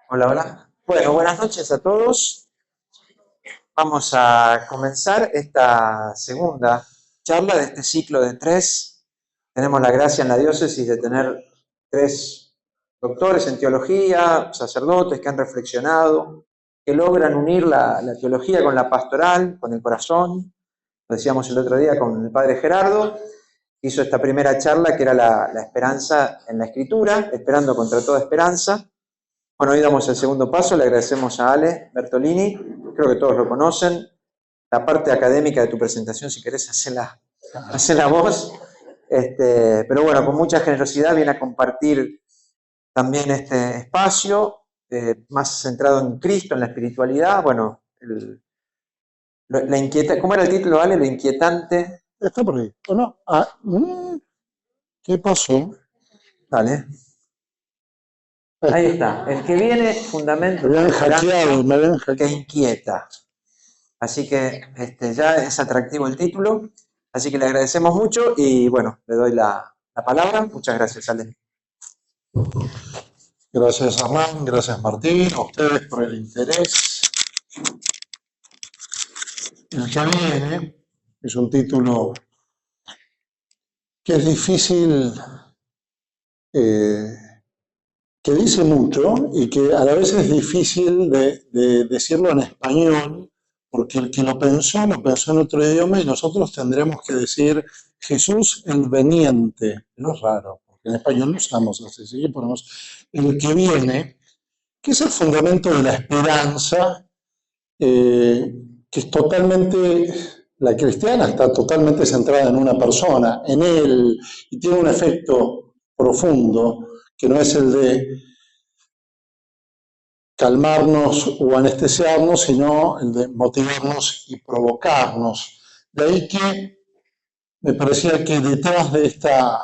Hola, hola. Bueno, buenas noches a todos. Vamos a comenzar esta segunda charla de este ciclo de tres. Tenemos la gracia en la diócesis de tener tres doctores en teología, sacerdotes que han reflexionado, que logran unir la teología con la pastoral, con el corazón. Lo decíamos el otro día con el padre Gerardo. Hizo esta primera charla que era la esperanza en la escritura, esperando contra toda esperanza. Bueno, hoy damos el segundo paso, le agradecemos a Ale Bertolini, creo que todos lo conocen. La parte académica de tu presentación, si querés, hacela vos. Pero bueno, con mucha generosidad viene a compartir también este espacio, más centrado en Cristo, en la espiritualidad. Bueno, ¿cómo era el título, Ale? Lo inquietante. Está por ahí. ¿O no? ¿Qué pasó? Dale. Ahí Ahí está. está. El que viene, Me fundamentos de la habían hackeado, esperanza me habían que hackeado. inquieta. Así que ya es atractivo el título. Así que le agradecemos mucho y bueno, le doy la palabra. Muchas gracias, Ale. Gracias, Hernán, gracias, Martín, a ustedes por el interés. El que viene es un título que es difícil, eh, que dice mucho y que a la vez es difícil de decirlo en español, porque el que lo pensó en otro idioma y nosotros tendremos que decir Jesús el veniente. No es raro, porque en español no usamos así, así que ponemos el que viene, que es el fundamento de la esperanza, que es totalmente, la cristiana está totalmente centrada en una persona, en él, y tiene un efecto profundo, que no es el de calmarnos o anestesiarnos, sino el de motivarnos y provocarnos. De ahí que me parecía que detrás de esta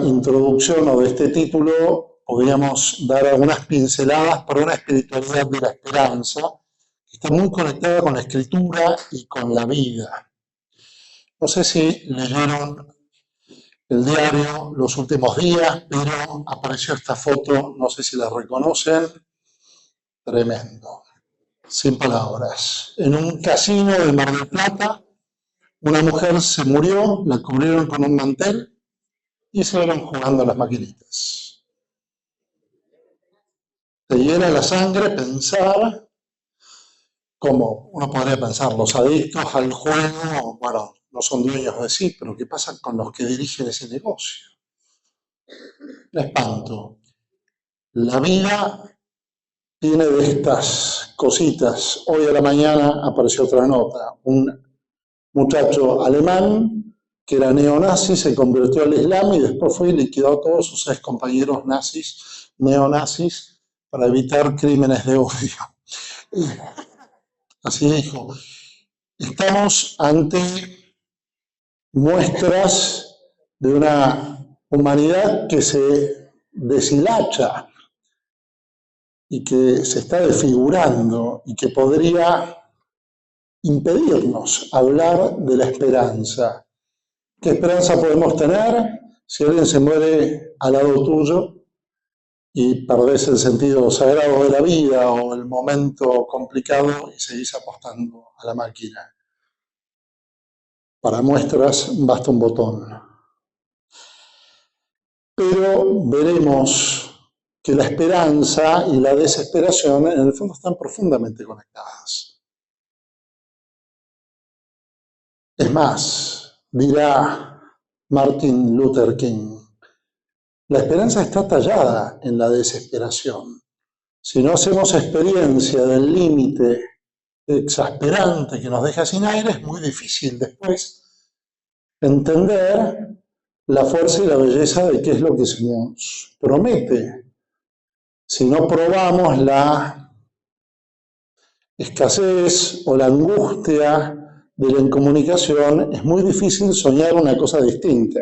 introducción o de este título podríamos dar algunas pinceladas para una espiritualidad de la esperanza que está muy conectada con la escritura y con la vida. No sé si leyeron el diario los últimos días, pero apareció esta foto, no sé si la reconocen, tremendo, sin palabras. En un casino de Mar del Plata, una mujer se murió, la cubrieron con un mantel y se fueron jugando a las maquinitas. Te hiela la sangre pensar, como uno podría pensar, los adictos al juego, bueno, no son dueños de sí, pero ¿qué pasa con los que dirigen ese negocio? Me espanto. La vida tiene de estas cositas. Hoy a la mañana apareció otra nota. Un muchacho alemán que era neonazi se convirtió al Islam y después fue y liquidó a todos sus ex compañeros nazis, neonazis, para evitar crímenes de odio. Y así dijo, estamos ante muestras de una humanidad que se deshilacha y que se está desfigurando y que podría impedirnos hablar de la esperanza. ¿Qué esperanza podemos tener si alguien se muere al lado tuyo y perdés el sentido sagrado de la vida o el momento complicado y seguís apostando a la máquina? Para muestras basta un botón. Pero veremos que la esperanza y la desesperación en el fondo están profundamente conectadas. Es más, dirá Martin Luther King, la esperanza está tallada en la desesperación. Si no hacemos experiencia del límite exasperante que nos deja sin aire, es muy difícil después entender la fuerza y la belleza de qué es lo que se nos promete. Si no probamos la escasez o la angustia de la incomunicación, es muy difícil soñar una cosa distinta.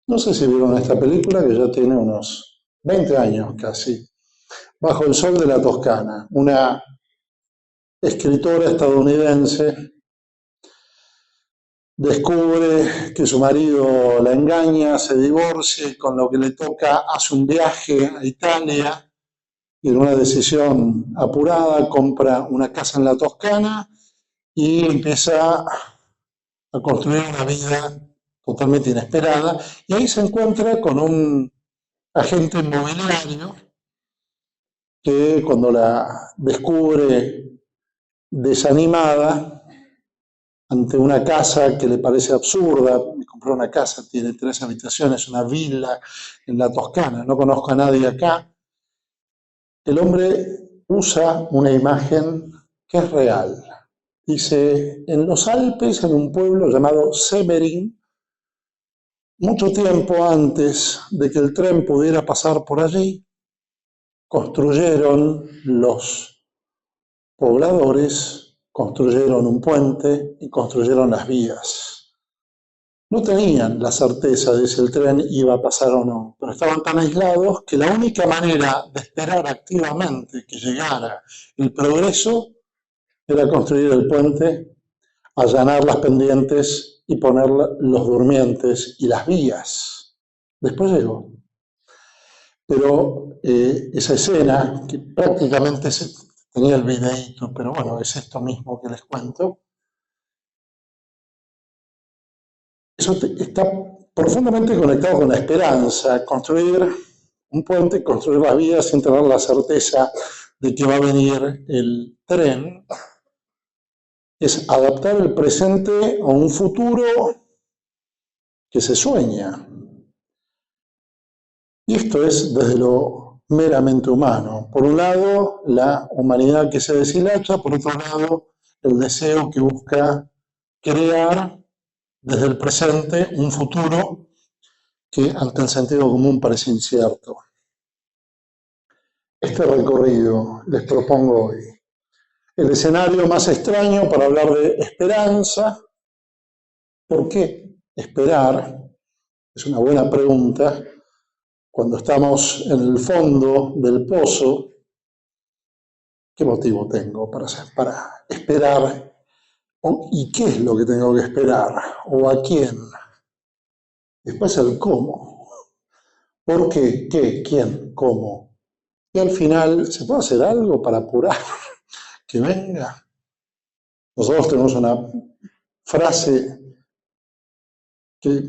No sé si vieron esta película que ya tiene unos 20 años casi, Bajo el sol de la Toscana, una escritora estadounidense descubre que su marido la engaña, se divorcia y con lo que le toca hace un viaje a Italia y en una decisión apurada compra una casa en la Toscana y empieza a construir una vida totalmente inesperada y ahí se encuentra con un agente inmobiliario que cuando la descubre desanimada ante una casa que le parece absurda, me compró una casa, tiene 3 habitaciones, una villa en la Toscana, no conozco a nadie acá, el hombre usa una imagen que es real. Dice, en los Alpes, en un pueblo llamado Severin, mucho tiempo antes de que el tren pudiera pasar por allí, construyeron los pobladores, construyeron un puente y construyeron las vías. No tenían la certeza de si el tren iba a pasar o no, pero estaban tan aislados que la única manera de esperar activamente que llegara el progreso era construir el puente, allanar las pendientes y poner los durmientes y las vías. Después llegó. Pero esa escena, que prácticamente tenía el videíto, pero bueno, es esto mismo que les cuento, eso está profundamente conectado con la esperanza, construir un puente, construir las vías sin tener la certeza de que va a venir el tren, es adaptar el presente a un futuro que se sueña. Y esto es desde lo meramente humano. Por un lado, la humanidad que se deshilacha, por otro lado, el deseo que busca crear desde el presente un futuro que ante el sentido común parece incierto. Este recorrido les propongo hoy. El escenario más extraño para hablar de esperanza. ¿Por qué esperar? Es una buena pregunta. Cuando estamos en el fondo del pozo, ¿qué motivo tengo para esperar? ¿Y qué es lo que tengo que esperar? ¿O a quién? Después el cómo. ¿Por qué? ¿Qué? ¿Quién? ¿Cómo? Y al final, ¿se puede hacer algo para apurar que venga? Nosotros tenemos una frase que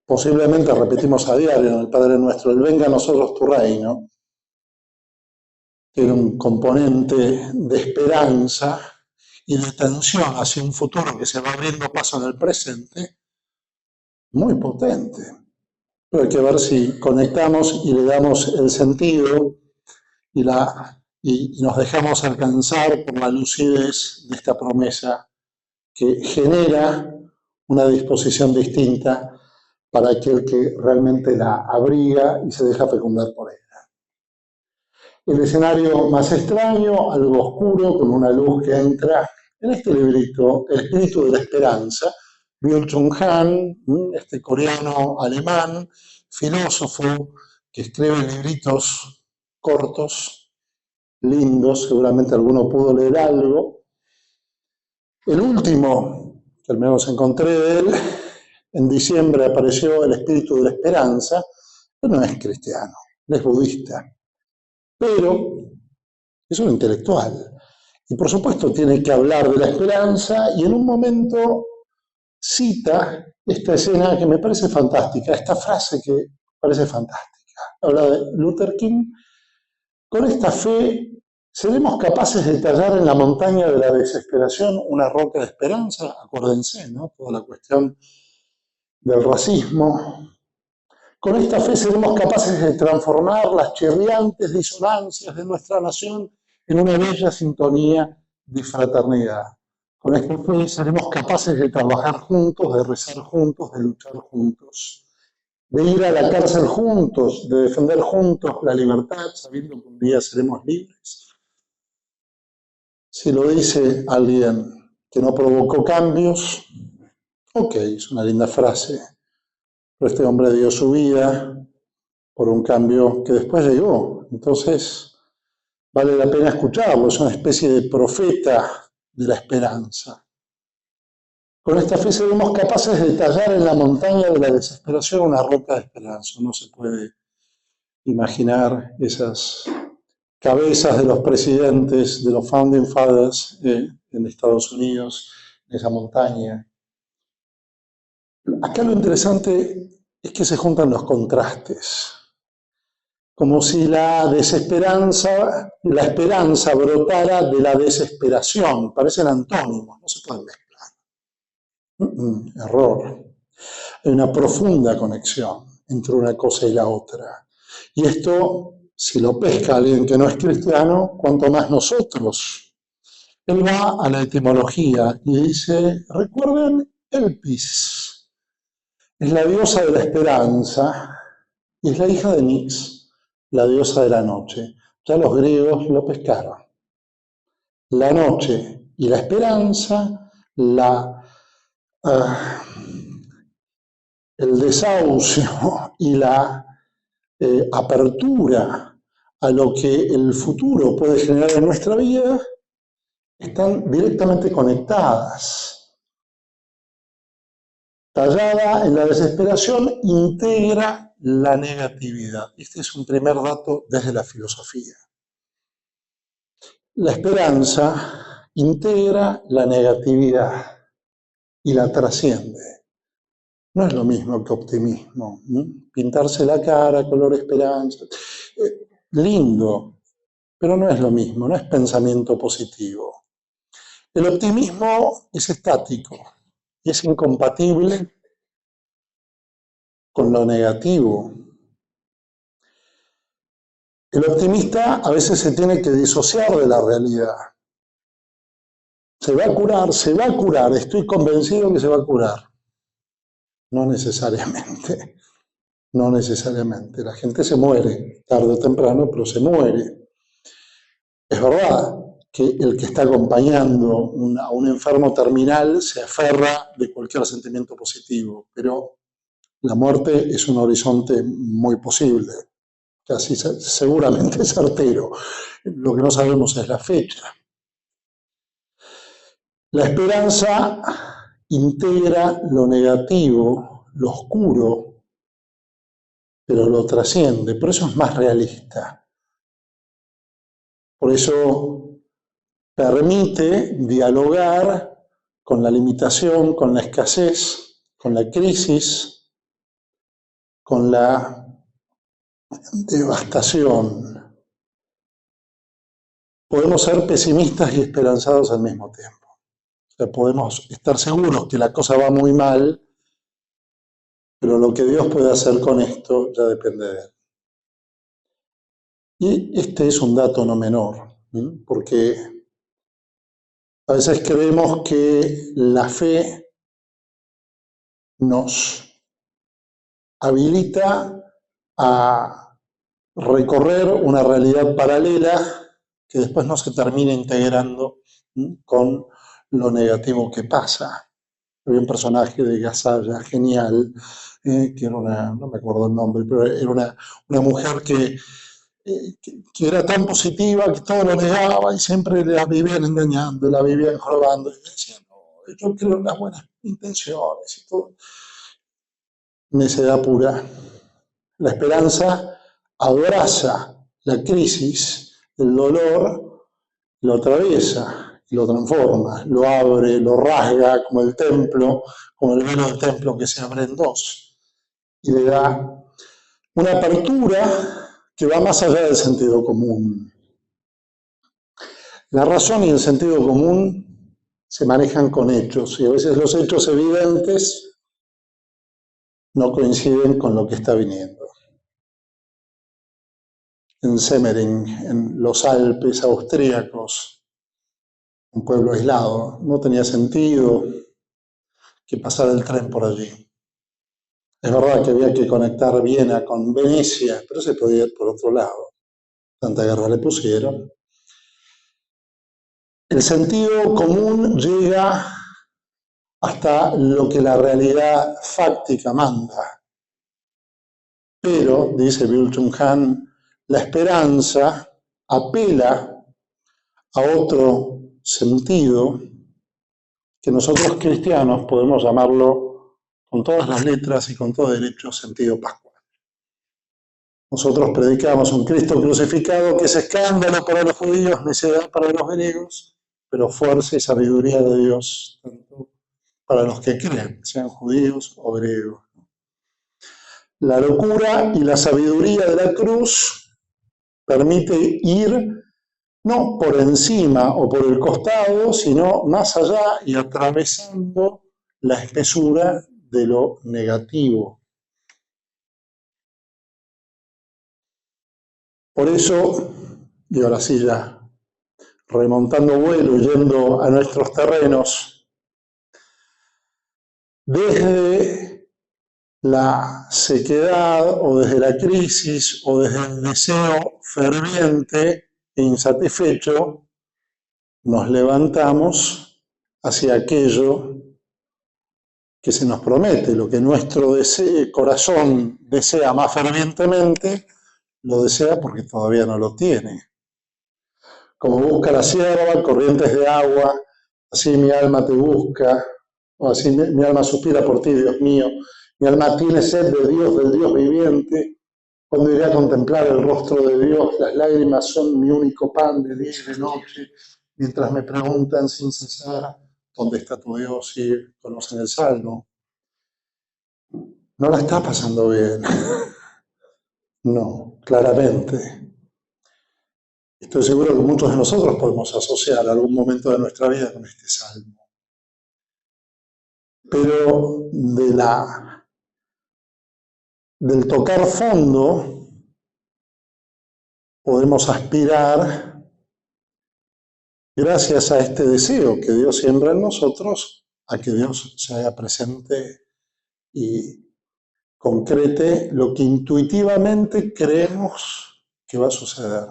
posiblemente repetimos a diario en el Padre Nuestro, el venga a nosotros tu reino, tiene un componente de esperanza y de tensión hacia un futuro que se va abriendo paso en el presente, muy potente. Pero hay que ver si conectamos y le damos el sentido y nos dejamos alcanzar por la lucidez de esta promesa que genera una disposición distinta para aquel que realmente la abriga y se deja fecundar por ella. El escenario más extraño, algo oscuro, con una luz que entra en este librito, El espíritu de la esperanza, Byung-Chul Han, este coreano alemán, filósofo, que escribe libritos cortos, lindos, seguramente alguno pudo leer algo. El último, que al menos encontré de él, en diciembre apareció El espíritu de la esperanza, pero no es cristiano, es budista, pero es un intelectual. Y por supuesto tiene que hablar de la esperanza y en un momento cita esta escena que me parece fantástica, esta frase que parece fantástica. Habla de Luther King. Con esta fe seremos capaces de tallar en la montaña de la desesperación una roca de esperanza. Acuérdense, ¿no? Toda la cuestión del racismo. Con esta fe seremos capaces de transformar las chirriantes disonancias de nuestra nación en una bella sintonía de fraternidad. Con esta fe seremos capaces de trabajar juntos, de rezar juntos, de luchar juntos, de ir a la cárcel juntos, de defender juntos la libertad, sabiendo que un día seremos libres. Si lo dice alguien que no provocó cambios, ok, es una linda frase, pero este hombre dio su vida por un cambio que después llegó. Entonces, vale la pena escucharlo, es una especie de profeta de la esperanza. Con esta fe seremos capaces de tallar en la montaña de la desesperación una roca de esperanza. No se puede imaginar esas cabezas de los presidentes, de los founding fathers en Estados Unidos, en esa montaña. Acá lo interesante es que se juntan los contrastes, como si la desesperanza, la esperanza brotara de la desesperación, parecen antónimos, no se pueden mezclar. Error. Hay una profunda conexión entre una cosa y la otra. Y esto, si lo pesca alguien que no es cristiano, cuanto más nosotros. Él va a la etimología y dice, recuerden Elpis, es la diosa de la esperanza y es la hija de Nix, la diosa de la noche. Ya los griegos lo pescaron. La noche y la esperanza, el desahucio y la apertura a lo que el futuro puede generar en nuestra vida están directamente conectadas. Tallada en la desesperación integra la negatividad. Este es un primer dato desde la filosofía. La esperanza integra la negatividad y la trasciende. No es lo mismo que optimismo. Pintarse la cara, color esperanza. Lindo, pero no es lo mismo, no es pensamiento positivo. El optimismo es estático, es incompatible con lo negativo. El optimista a veces se tiene que disociar de la realidad. Se va a curar, estoy convencido que se va a curar. No necesariamente, no necesariamente. La gente se muere tarde o temprano, pero se muere. Es verdad que el que está acompañando a un enfermo terminal se aferra de cualquier sentimiento positivo, pero la muerte es un horizonte muy posible, casi seguramente certero. Lo que no sabemos es la fecha. La esperanza integra lo negativo, lo oscuro, pero lo trasciende, por eso es más realista. Por eso permite dialogar con la limitación, con la escasez, con la crisis, con la devastación. Podemos ser pesimistas y esperanzados al mismo tiempo. O sea, podemos estar seguros que la cosa va muy mal, pero lo que Dios puede hacer con esto ya depende de Él. Y este es un dato no menor, porque a veces creemos que la fe nos habilita a recorrer una realidad paralela que después no se termina integrando con lo negativo que pasa. Había un personaje de Gasalla genial, que era no me acuerdo el nombre, pero era una mujer que era tan positiva que todo lo negaba y siempre la vivían engañando, la vivían jorobando. Y decía, no, yo creo en las buenas intenciones y todo. Necedad pura. La esperanza abraza la crisis, el dolor, lo atraviesa, lo transforma, lo abre, lo rasga como el templo, como el velo del templo que se abre en dos, y le da una apertura que va más allá del sentido común. La razón y el sentido común se manejan con hechos, y a veces los hechos evidentes no coinciden con lo que está viniendo. En Semmering, en los Alpes austríacos, un pueblo aislado, no tenía sentido que pasara el tren por allí. Es verdad que había que conectar Viena con Venecia, pero se podía ir por otro lado. Tanta guerra le pusieron. El sentido común llega hasta lo que la realidad fáctica manda. Pero, dice Byung-Chul Han, la esperanza apela a otro sentido que nosotros cristianos podemos llamarlo con todas las letras y con todo derecho sentido pascual. Nosotros predicamos un Cristo crucificado que es escándalo para los judíos, necedad para los griegos, pero fuerza y sabiduría de Dios, tanto para los que creen, sean judíos o griegos. La locura y la sabiduría de la cruz permite ir no por encima o por el costado, sino más allá y atravesando la espesura de lo negativo. Por eso, y ahora sí ya, remontando vuelo, yendo a nuestros terrenos, desde la sequedad o desde la crisis o desde el deseo ferviente e insatisfecho, nos levantamos hacia aquello que se nos promete, lo que nuestro corazón desea más fervientemente, lo desea porque todavía no lo tiene. Como busca la sierva, corrientes de agua, así mi alma te busca, o así mi alma suspira por ti, Dios mío. Mi alma tiene sed de Dios, del Dios viviente. Cuando iré a contemplar el rostro de Dios, las lágrimas son mi único pan de día y de noche, mientras me preguntan sin cesar, ¿dónde está tu Dios? Y conocen el Salmo. No la está pasando bien. No, claramente. Estoy seguro que muchos de nosotros podemos asociar algún momento de nuestra vida con este salmo. Pero del tocar fondo podemos aspirar, gracias a este deseo que Dios siembra en nosotros, a que Dios se haga presente y concrete lo que intuitivamente creemos que va a suceder.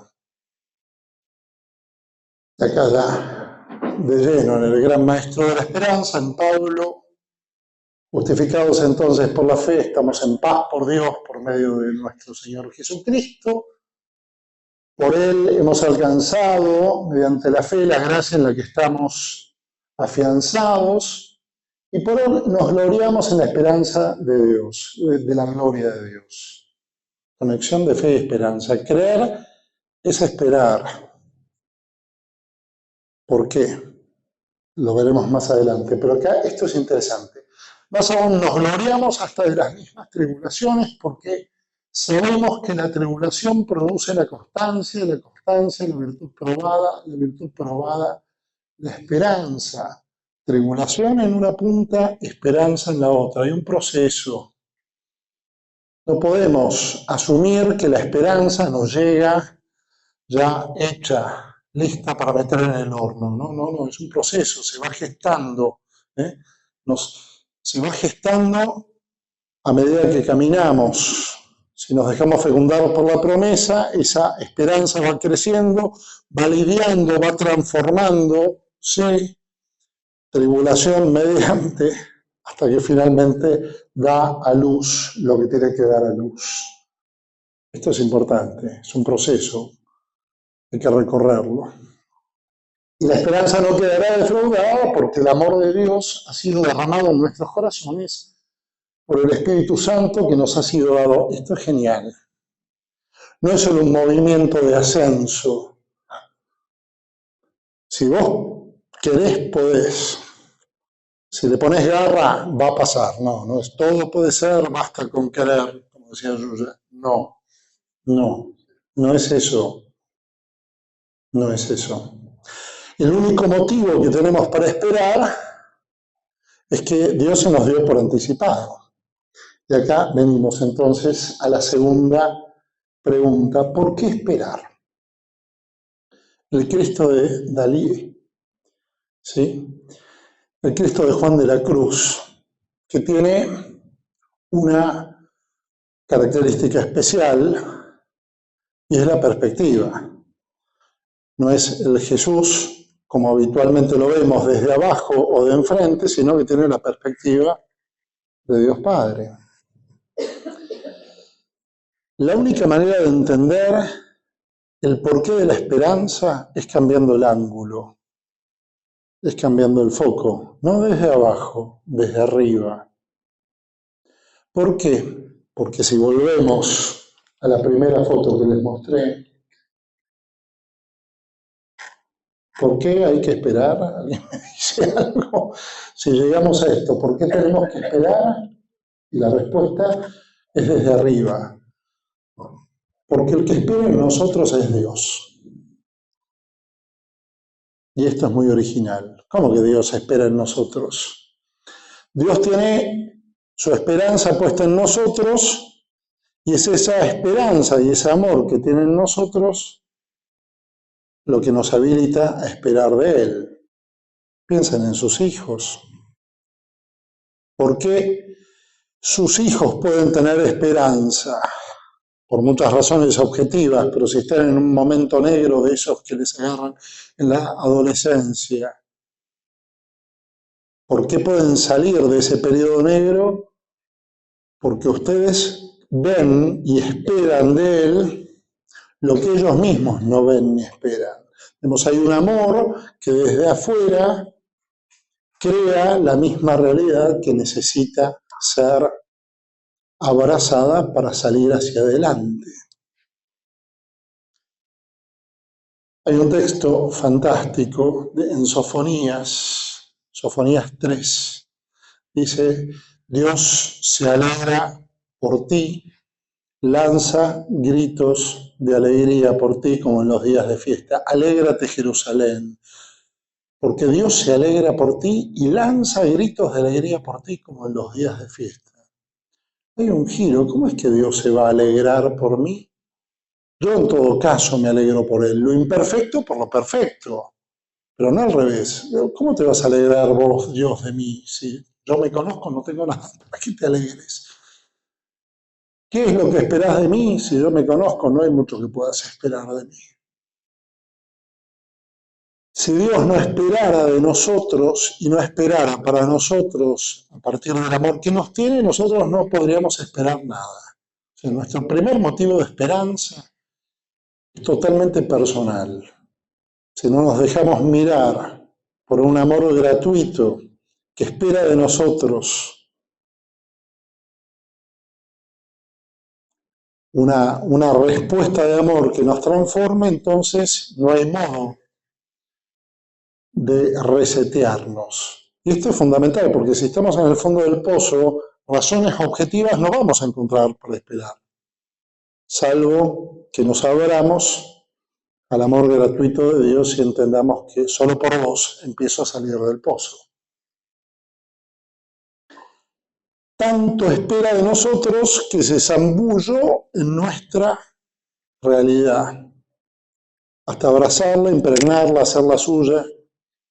Y acá ya, de lleno, en el gran maestro de la esperanza, en Pablo, justificados entonces por la fe, estamos en paz por Dios por medio de nuestro Señor Jesucristo. Por Él hemos alcanzado, mediante la fe, la gracia en la que estamos afianzados, y por Él nos gloriamos en la esperanza de Dios, de la gloria de Dios. Conexión de fe y esperanza. Creer es esperar. ¿Por qué? Lo veremos más adelante, pero acá esto es interesante. Más aún nos gloriamos hasta de las mismas tribulaciones porque sabemos que la tribulación produce la constancia la virtud probada, la esperanza. Tribulación en una punta, esperanza en la otra. Hay un proceso. No podemos asumir que la esperanza nos llega ya hecha, lista para meter en el horno. No, es un proceso, se va gestando. Se va gestando a medida que caminamos. Si nos dejamos fecundar por la promesa, esa esperanza va creciendo, va lidiando, va transformándose, tribulación mediante, hasta que finalmente da a luz lo que tiene que dar a luz. Esto es importante, es un proceso, hay que recorrerlo. Y la esperanza no quedará defraudada porque el amor de Dios ha sido derramado en nuestros corazones por el Espíritu Santo que nos ha sido dado. Esto es genial. No es solo un movimiento de ascenso. Si vos querés, podés. Si le pones garra, va a pasar. No es todo puede ser, basta con querer, como decía Yuya. No es eso. No es eso. El único motivo que tenemos para esperar es que Dios se nos dio por anticipado. Y acá venimos entonces a la segunda pregunta. ¿Por qué esperar? El Cristo de Dalí, ¿sí? El Cristo de Juan de la Cruz, que tiene una característica especial y es la perspectiva. No es el Jesús como habitualmente lo vemos desde abajo o de enfrente, sino que tiene la perspectiva de Dios Padre. La única manera de entender el porqué de la esperanza es cambiando el ángulo. es cambiando el foco, no desde abajo, desde arriba. ¿Por qué? Porque si volvemos a la primera foto que les mostré, ¿por qué hay que esperar? ¿Alguien me dice algo? Si llegamos a esto, ¿por qué tenemos que esperar? Y la respuesta es desde arriba. Porque el que espera en nosotros es Dios. Y esto es muy original. ¿Cómo que Dios espera en nosotros? Dios tiene su esperanza puesta en nosotros y es esa esperanza y ese amor que tiene en nosotros lo que nos habilita a esperar de Él. Piensen en sus hijos. ¿Por qué sus hijos pueden tener esperanza? Por muchas razones objetivas, pero si están en un momento negro de esos que les agarran en la adolescencia, ¿por qué pueden salir de ese periodo negro? Porque ustedes ven y esperan de Él lo que ellos mismos no ven ni esperan. Hay un amor que desde afuera crea la misma realidad que necesita ser abrazada para salir hacia adelante. Hay un texto fantástico en Sofonías 3. Dice, Dios se alegra por ti, lanza gritos de alegría por ti como en los días de fiesta. Alégrate, Jerusalén, porque Dios se alegra por ti y lanza gritos de alegría por ti como en los días de fiesta. Hay un giro, ¿cómo es que Dios se va a alegrar por mí? Yo en todo caso me alegro por Él, lo imperfecto por lo perfecto, pero no al revés. ¿Cómo te vas a alegrar vos, Dios, de mí? Si yo me conozco, no tengo nada, ¿para qué te alegres? ¿Qué es lo que esperás de mí? Si yo me conozco, no hay mucho que puedas esperar de mí. Si Dios no esperara de nosotros y no esperara para nosotros a partir del amor que nos tiene, nosotros no podríamos esperar nada. O sea, nuestro primer motivo de esperanza es totalmente personal. Si no nos dejamos mirar por un amor gratuito que espera de nosotros una respuesta de amor que nos transforme, entonces no hay modo de resetearnos. Y esto es fundamental, porque si estamos en el fondo del pozo, razones objetivas no vamos a encontrar para esperar, salvo que nos abramos al amor gratuito de Dios y entendamos que solo por vos empiezo a salir del pozo. Tanto espera de nosotros que se zambulló en nuestra realidad, hasta abrazarla, impregnarla, hacerla suya,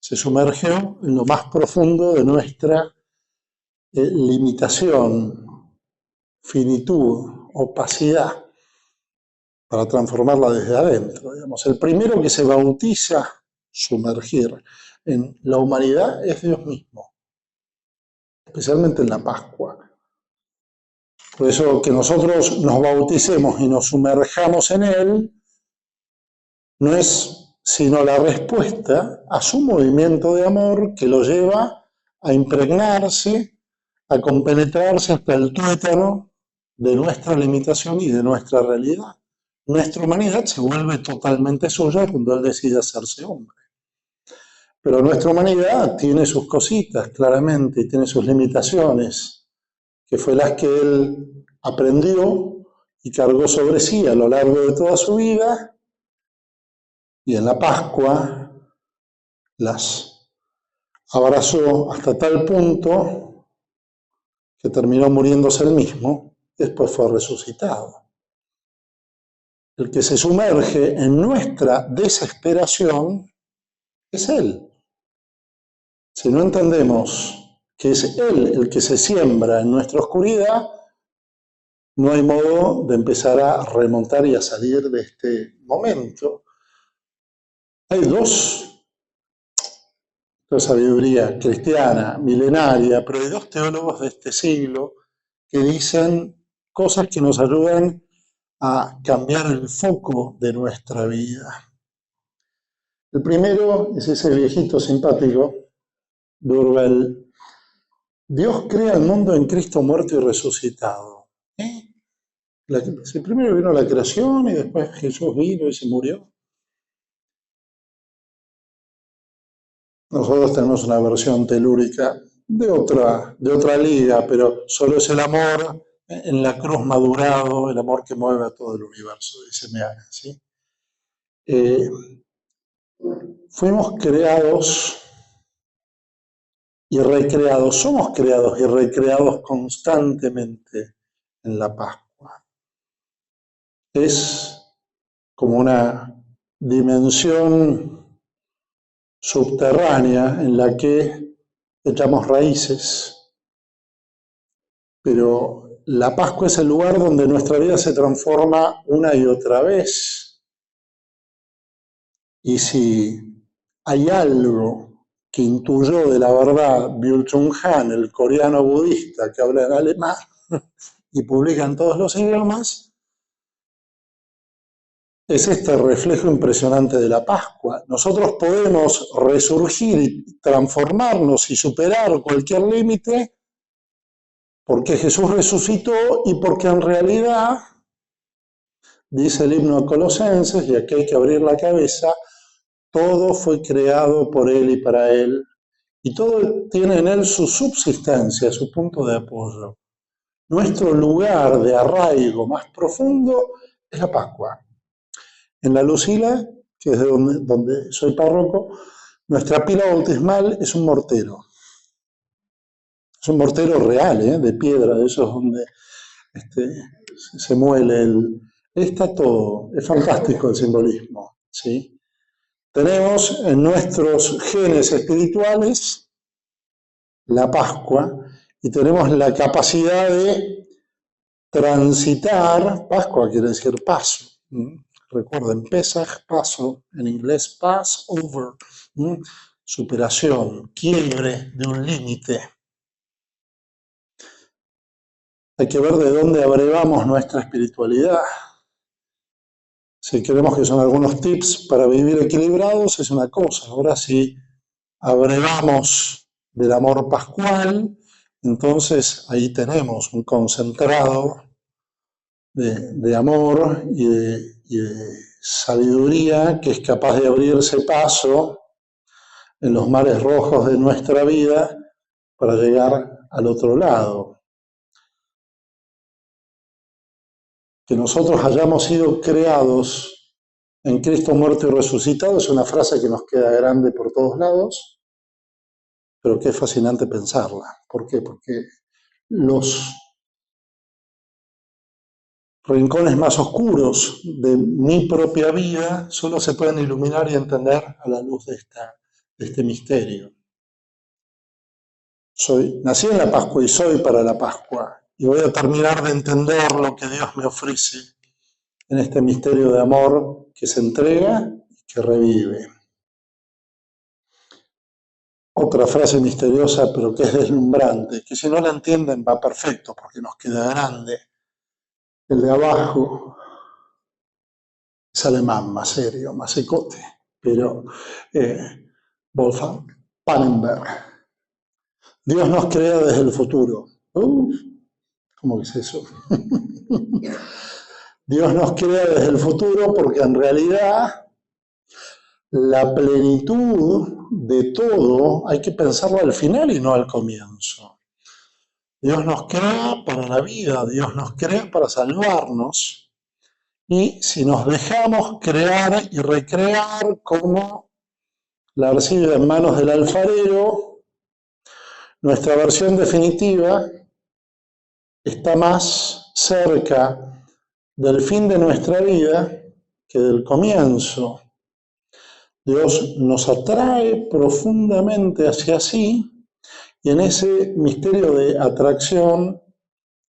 se sumergió en lo más profundo de nuestra limitación, finitud, opacidad, para transformarla desde adentro. Digamos. El primero que se bautiza sumergir en la humanidad es Dios mismo, especialmente en la Pascua. Por eso que nosotros nos bauticemos y nos sumerjamos en Él no es sino la respuesta a su movimiento de amor que lo lleva a impregnarse, a compenetrarse hasta el tuétano de nuestra limitación y de nuestra realidad. Nuestra humanidad se vuelve totalmente suya cuando Él decide hacerse hombre. Pero nuestra humanidad tiene sus cositas, claramente, y tiene sus limitaciones, que fue las que Él aprendió y cargó sobre sí a lo largo de toda su vida, y en la Pascua las abrazó hasta tal punto que terminó muriéndose él mismo, y después fue resucitado. El que se sumerge en nuestra desesperación es Él. Si no entendemos que es Él el que se siembra en nuestra oscuridad, no hay modo de empezar a remontar y a salir de este momento. Hay dos sabiduría cristiana, milenaria, pero hay dos teólogos de este siglo que dicen cosas que nos ayudan a cambiar el foco de nuestra vida. El primero es ese viejito simpático, Durbel. Dios crea el mundo en Cristo muerto y resucitado. ¿Eh? Primero vino la creación y después Jesús vino y se murió. Nosotros tenemos una versión telúrica de otra liga, pero solo es el amor en la cruz madurado, el amor que mueve a todo el universo, dice Meana, ¿sí? Eh, Fuimos creados y recreados, somos creados y recreados constantemente en la Pascua. Es como una dimensión subterránea en la que echamos raíces, pero la Pascua es el lugar donde nuestra vida se transforma una y otra vez. Y si hay algo que intuyó de la verdad Byul-Chul Han, el coreano budista que habla en alemán y publica en todos los idiomas, es este reflejo impresionante de la Pascua. Nosotros podemos resurgir y transformarnos y superar cualquier límite porque Jesús resucitó y porque en realidad, dice el himno a Colosenses, y aquí hay que abrir la cabeza, todo fue creado por Él y para Él, y todo tiene en Él su subsistencia, su punto de apoyo. Nuestro lugar de arraigo más profundo es la Pascua. En la Lucila, que es de donde soy párroco, nuestra pila bautismal es un mortero. Es un mortero real, de piedra, de esos donde se muele el... Está todo, es fantástico el simbolismo, ¿sí? Tenemos en nuestros genes espirituales la Pascua y tenemos la capacidad de transitar, Pascua quiere decir paso, recuerden, Pesaj, paso, en inglés Passover, superación, quiebre de un límite. Hay que ver de dónde abrevamos nuestra espiritualidad. Si creemos que son algunos tips para vivir equilibrados, es una cosa. Ahora, si abrevamos del amor pascual, entonces ahí tenemos un concentrado de amor y de sabiduría que es capaz de abrirse paso en los mares rojos de nuestra vida para llegar al otro lado. Que nosotros hayamos sido creados en Cristo muerto y resucitado es una frase que nos queda grande por todos lados, pero que es fascinante pensarla. ¿Por qué? Porque los rincones más oscuros de mi propia vida solo se pueden iluminar y entender a la luz de este misterio. Nací en la Pascua y soy para la Pascua, y voy a terminar de entender lo que Dios me ofrece en este misterio de amor que se entrega y que revive. Otra frase misteriosa, pero que es deslumbrante, que si no la entienden va perfecto porque nos queda grande. El de abajo es alemán, más serio, más secote, pero Wolfgang Pannenberg. Dios nos crea desde el futuro. ¿Cómo es eso? Dios nos crea desde el futuro porque en realidad la plenitud de todo hay que pensarlo al final y no al comienzo. Dios nos crea para la vida, Dios nos crea para salvarnos. Y si nos dejamos crear y recrear como la arcilla en manos del alfarero, nuestra versión definitiva está más cerca del fin de nuestra vida que del comienzo. Dios nos atrae profundamente hacia sí y en ese misterio de atracción,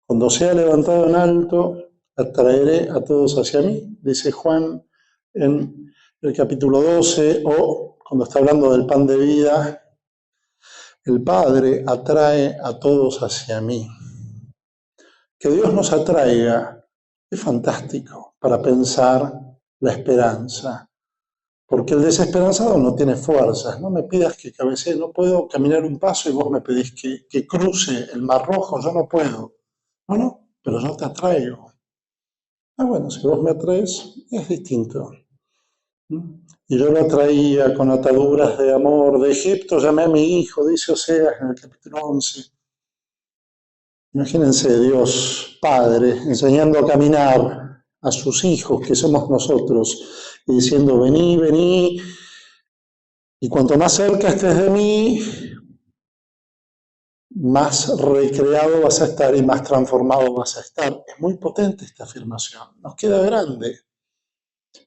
cuando sea levantado en alto, atraeré a todos hacia mí, dice Juan en el capítulo 12, o cuando está hablando del pan de vida, el Padre atrae a todos hacia mí. Que Dios nos atraiga es fantástico para pensar la esperanza. Porque el desesperanzado no tiene fuerzas. No me pidas que cabecee, no puedo caminar un paso y vos me pedís que cruce el Mar Rojo, yo no puedo. No, pero yo te atraigo. Ah, bueno, si vos me atraes, es distinto. Y yo lo atraía con ataduras de amor. De Egipto llamé a mi hijo, dice Oseas en el capítulo 11. Imagínense Dios Padre enseñando a caminar a sus hijos, que somos nosotros, y diciendo, vení, vení, y cuanto más cerca estés de mí, más recreado vas a estar y más transformado vas a estar. Es muy potente esta afirmación, nos queda grande.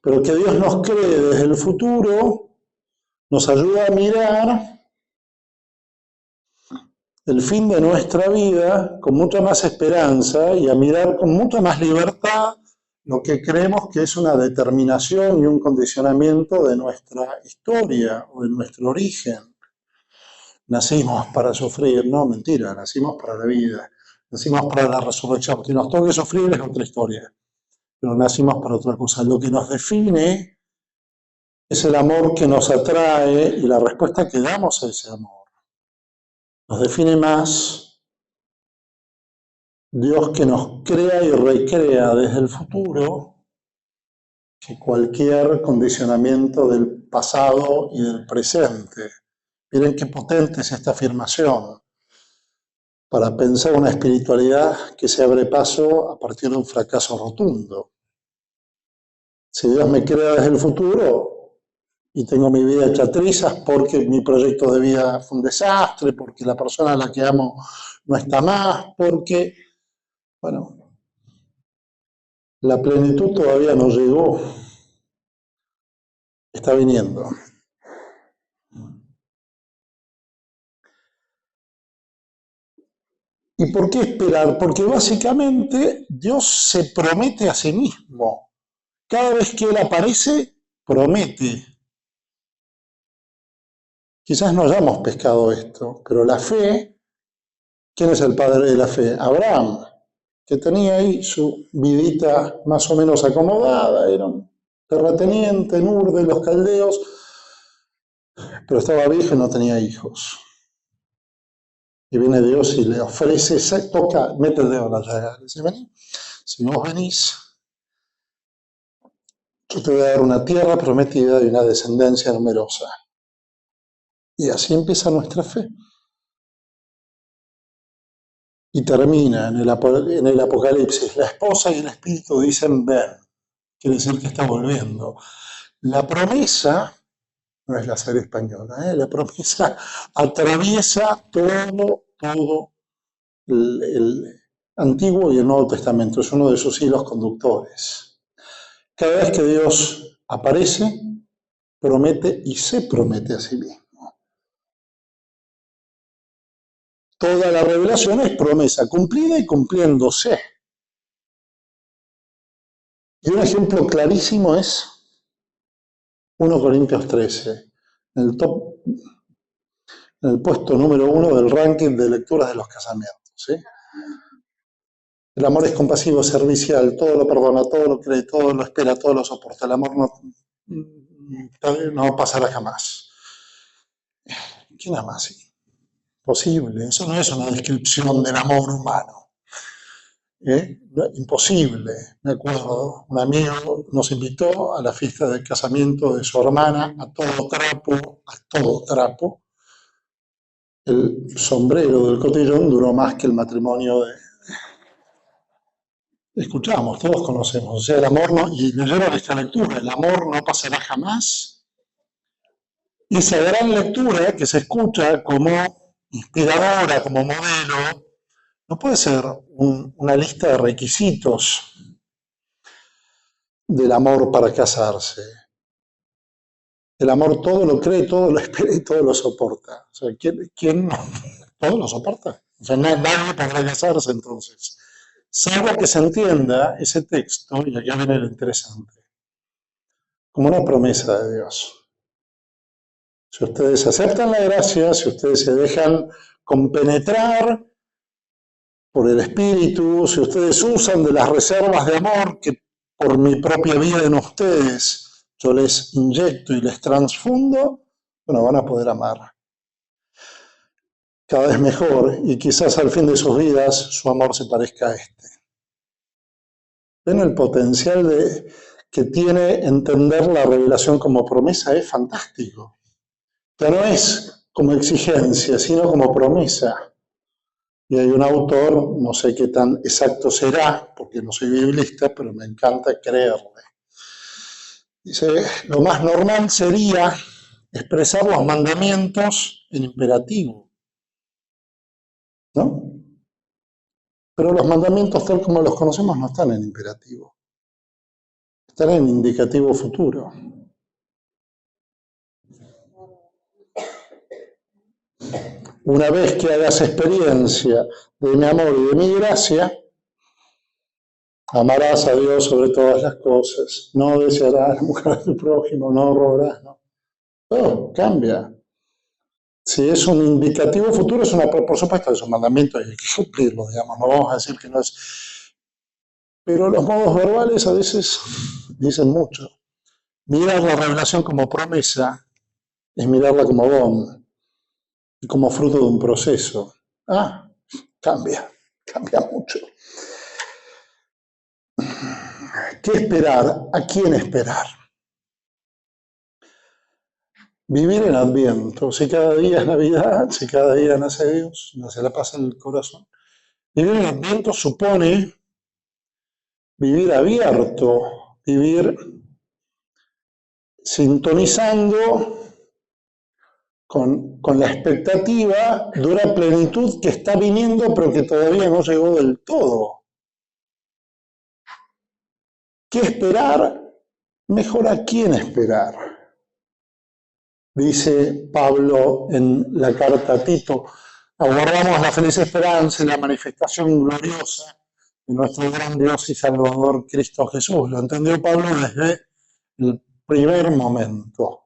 Pero que Dios nos cree desde el futuro nos ayuda a mirar el fin de nuestra vida con mucha más esperanza y a mirar con mucha más libertad lo que creemos que es una determinación y un condicionamiento de nuestra historia o de nuestro origen. Nacimos para sufrir, no, mentira, nacimos para la vida, nacimos para la resurrección. Que nos toque sufrir es otra historia, pero nacimos para otra cosa. Lo que nos define es el amor que nos atrae y la respuesta que damos a ese amor. Nos define más Dios que nos crea y recrea desde el futuro que cualquier condicionamiento del pasado y del presente. Miren qué potente es esta afirmación para pensar una espiritualidad que se abre paso a partir de un fracaso rotundo. Si Dios me crea desde el futuro y tengo mi vida hecha trizas porque mi proyecto de vida fue un desastre, porque la persona a la que amo no está más, porque, bueno, la plenitud todavía no llegó, está viniendo. ¿Y por qué esperar? Porque básicamente Dios se promete a sí mismo. Cada vez que Él aparece, promete. Quizás no hayamos pescado esto, pero la fe, ¿quién es el padre de la fe? Abraham, que tenía ahí su vidita más o menos acomodada, era un terrateniente en Ur de los caldeos, pero estaba viejo y no tenía hijos. Y viene Dios y le ofrece, se toca, mete el dedo en la llaga, le dice, vení, si vos venís, yo te voy a dar una tierra prometida y una descendencia numerosa. Y así empieza nuestra fe. Y termina en el Apocalipsis. La esposa y el espíritu dicen ven. Quiere decir que está volviendo. La promesa, no es la serie española, la promesa atraviesa todo el Antiguo y el Nuevo Testamento. Es uno de sus hilos conductores. Cada vez que Dios aparece, promete y se promete a sí mismo. Toda la revelación es promesa cumplida y cumpliéndose. Y un ejemplo clarísimo es 1 Corintios 13, en el puesto número 1 del ranking de lecturas de los casamientos. ¿Sí? El amor es compasivo, servicial, todo lo perdona, todo lo cree, todo lo espera, todo lo soporta. El amor no pasará jamás. ¿Quién ama así? Posible, eso no es una descripción del amor humano. Imposible. Me acuerdo, un amigo nos invitó a la fiesta de casamiento de su hermana a todo trapo. El sombrero del cotillón duró más que el matrimonio de... Escuchamos, todos conocemos, o sea, el amor no, y leyeron esta lectura, el amor no pasará jamás. Y esa gran lectura que se escucha como inspiradora, como modelo, no puede ser una lista de requisitos del amor para casarse. El amor todo lo cree, todo lo espera y todo lo soporta. O sea, ¿quién todo lo soporta? O sea, nadie podrá casarse entonces. Salvo que se entienda ese texto, y aquí viene lo interesante, como una promesa de Dios. Si ustedes aceptan la gracia, si ustedes se dejan compenetrar por el Espíritu, si ustedes usan de las reservas de amor que por mi propia vida en ustedes yo les inyecto y les transfundo, bueno, van a poder amar cada vez mejor y quizás al fin de sus vidas su amor se parezca a este. ¿Ven el potencial que tiene entender la revelación como promesa? Es fantástico. Ya no es como exigencia, sino como promesa. Y hay un autor, no sé qué tan exacto será, porque no soy biblista, pero me encanta creerle. Dice, lo más normal sería expresar los mandamientos en imperativo, ¿no? Pero los mandamientos tal como los conocemos no están en imperativo, están en indicativo futuro. Una vez que hagas experiencia de mi amor y de mi gracia, amarás a Dios sobre todas las cosas, no desearás a la mujer de tu prójimo, no robarás, no. Todo cambia. Si es un indicativo futuro, es una, por supuesto, es un mandamiento, hay que cumplirlo, digamos, no vamos a decir que no es. Pero los modos verbales a veces dicen mucho. Mirar la revelación como promesa es mirarla como don y como fruto de un proceso. Cambia mucho. ¿Qué esperar? ¿A quién esperar? Vivir en Adviento. Si cada día es Navidad, si cada día nace Dios, nace la paz en el corazón. Vivir en Adviento supone vivir abierto, vivir sintonizando con la expectativa de una plenitud que está viniendo pero que todavía no llegó del todo. ¿Qué esperar? Mejor a quién esperar. Dice Pablo en la carta a Tito, aguardamos la feliz esperanza y la manifestación gloriosa de nuestro gran Dios y Salvador Cristo Jesús. Lo entendió Pablo desde el primer momento.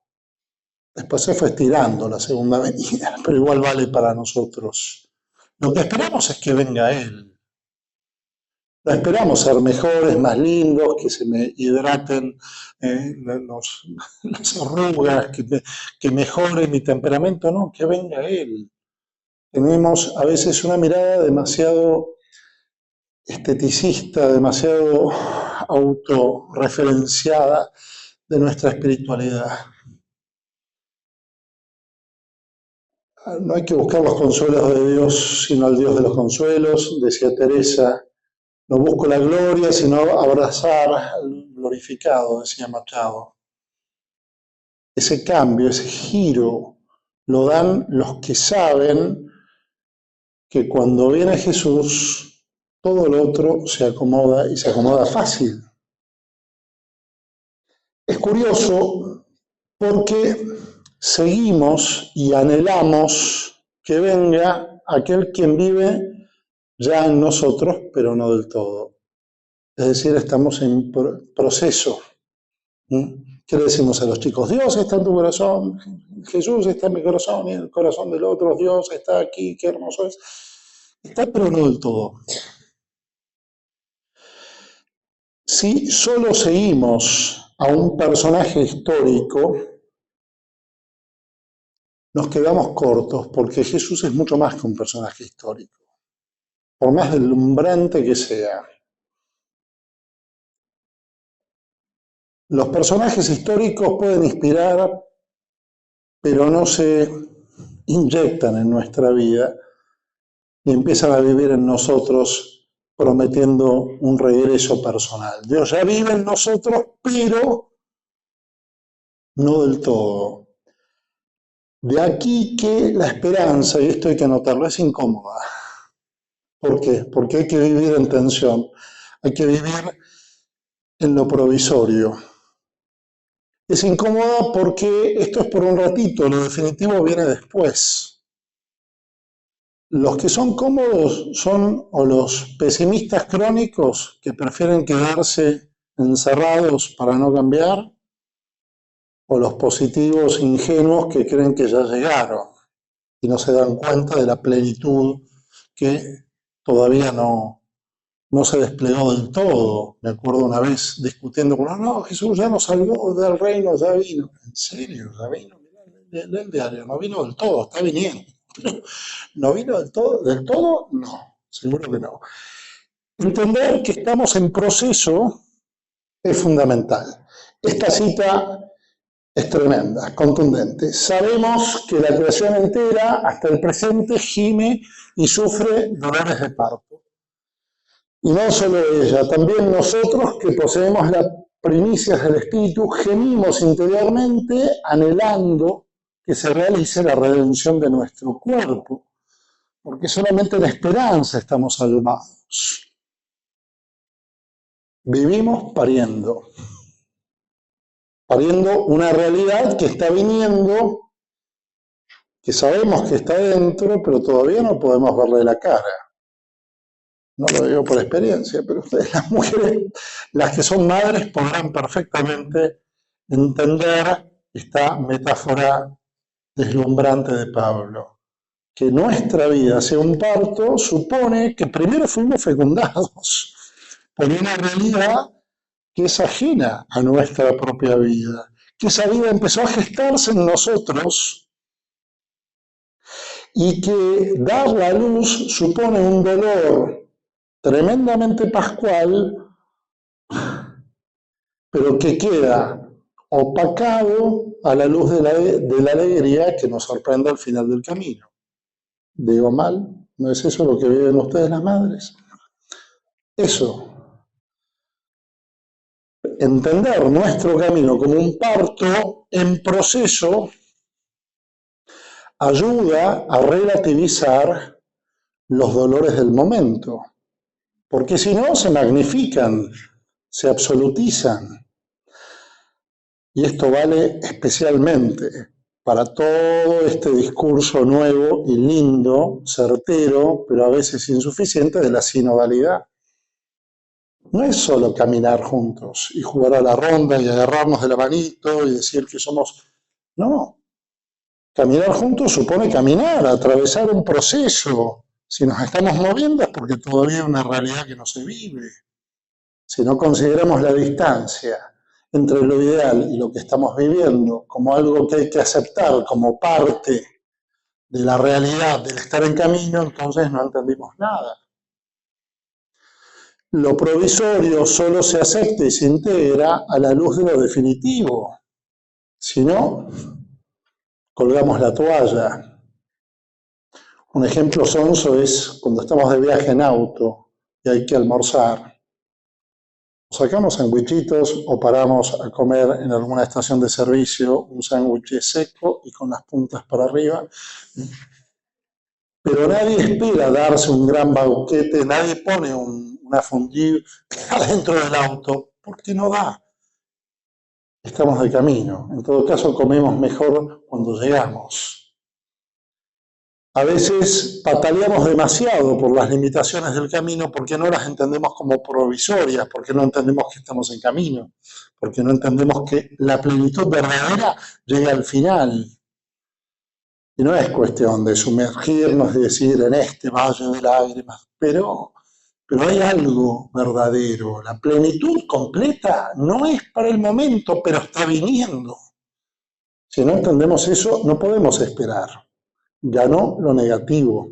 Después se fue estirando la segunda venida, pero igual vale para nosotros. Lo que esperamos es que venga Él. No esperamos ser mejores, más lindos, que se me hidraten las arrugas, que mejore mi temperamento, no, que venga Él. Tenemos a veces una mirada demasiado esteticista, demasiado autorreferenciada de nuestra espiritualidad. No hay que buscar los consuelos de Dios, sino al Dios de los consuelos, decía Teresa. No busco la gloria, sino abrazar al glorificado, decía Machado. Ese cambio, ese giro, lo dan los que saben que cuando viene Jesús, todo lo otro se acomoda y se acomoda fácil. Es curioso porque seguimos y anhelamos que venga aquel quien vive ya en nosotros, pero no del todo. Es decir, estamos en proceso. ¿Qué le decimos a los chicos? Dios está en tu corazón, Jesús está en mi corazón y en el corazón del otro, Dios está aquí, qué hermoso es. Está, pero no del todo. Si solo seguimos a un personaje histórico, nos quedamos cortos, porque Jesús es mucho más que un personaje histórico, por más deslumbrante que sea. Los personajes históricos pueden inspirar, pero no se inyectan en nuestra vida y empiezan a vivir en nosotros prometiendo un regreso personal. Dios ya vive en nosotros, pero no del todo. De aquí que la esperanza, y esto hay que anotarlo, es incómoda. ¿Por qué? Porque hay que vivir en tensión, hay que vivir en lo provisorio. Es incómoda porque esto es por un ratito, lo definitivo viene después. Los que son cómodos son o los pesimistas crónicos que prefieren quedarse encerrados para no cambiar, o los positivos ingenuos que creen que ya llegaron y no se dan cuenta de la plenitud que todavía no no se desplegó del todo. Me acuerdo una vez discutiendo con uno, no, Jesús ya nos salvó del reino, ya vino. ¿En serio? ¿Ya vino? Mirá, lee el diario, no vino del todo, está viniendo. ¿No vino del todo? ¿Del todo? No, seguro que no. Entender que estamos en proceso es fundamental. Esta cita es tremenda, contundente. Sabemos que la creación entera, hasta el presente, gime y sufre dolores de parto. Y no solo ella, también nosotros que poseemos las primicias del Espíritu, gemimos interiormente anhelando que se realice la redención de nuestro cuerpo, porque solamente en la esperanza estamos salvados. Vivimos pariendo una realidad que está viniendo, que sabemos que está dentro, pero todavía no podemos verle la cara. No lo digo por experiencia, pero ustedes, las mujeres, las que son madres, podrán perfectamente entender esta metáfora deslumbrante de Pablo. Que nuestra vida sea un parto supone que primero fuimos fecundados por una realidad que es ajena a nuestra propia vida, que esa vida empezó a gestarse en nosotros y que dar la luz supone un dolor tremendamente pascual, pero que queda opacado a la luz de la alegría que nos sorprende al final del camino. ¿Digo mal? ¿No es eso lo que viven ustedes las madres? Eso. Entender nuestro camino como un parto en proceso ayuda a relativizar los dolores del momento, porque si no se magnifican, se absolutizan. Y esto vale especialmente para todo este discurso nuevo y lindo, certero, pero a veces insuficiente de la sinodalidad. No es solo caminar juntos y jugar a la ronda y agarrarnos de la manito y decir que somos... No. Caminar juntos supone caminar, atravesar un proceso. Si nos estamos moviendo es porque todavía hay una realidad que no se vive. Si no consideramos la distancia entre lo ideal y lo que estamos viviendo como algo que hay que aceptar como parte de la realidad del estar en camino, entonces no entendimos nada. Lo provisorio solo se acepta y se integra a la luz de lo definitivo. Si no, colgamos la toalla. Un ejemplo sonso es cuando estamos de viaje en auto y hay que almorzar. Sacamos sandwichitos o paramos a comer en alguna estación de servicio un sándwich seco y con las puntas para arriba. Pero nadie espera darse un gran banquete, nadie pone una fondue adentro del auto, porque no da. Estamos de camino. En todo caso, comemos mejor cuando llegamos. A veces pataleamos demasiado por las limitaciones del camino porque no las entendemos como provisorias, porque no entendemos que estamos en camino, porque no entendemos que la plenitud verdadera llega al final. Y no es cuestión de sumergirnos y decir en este valle de lágrimas, pero hay algo verdadero. La plenitud completa no es para el momento, pero está viniendo. Si no entendemos eso, no podemos esperar. Ganó lo negativo.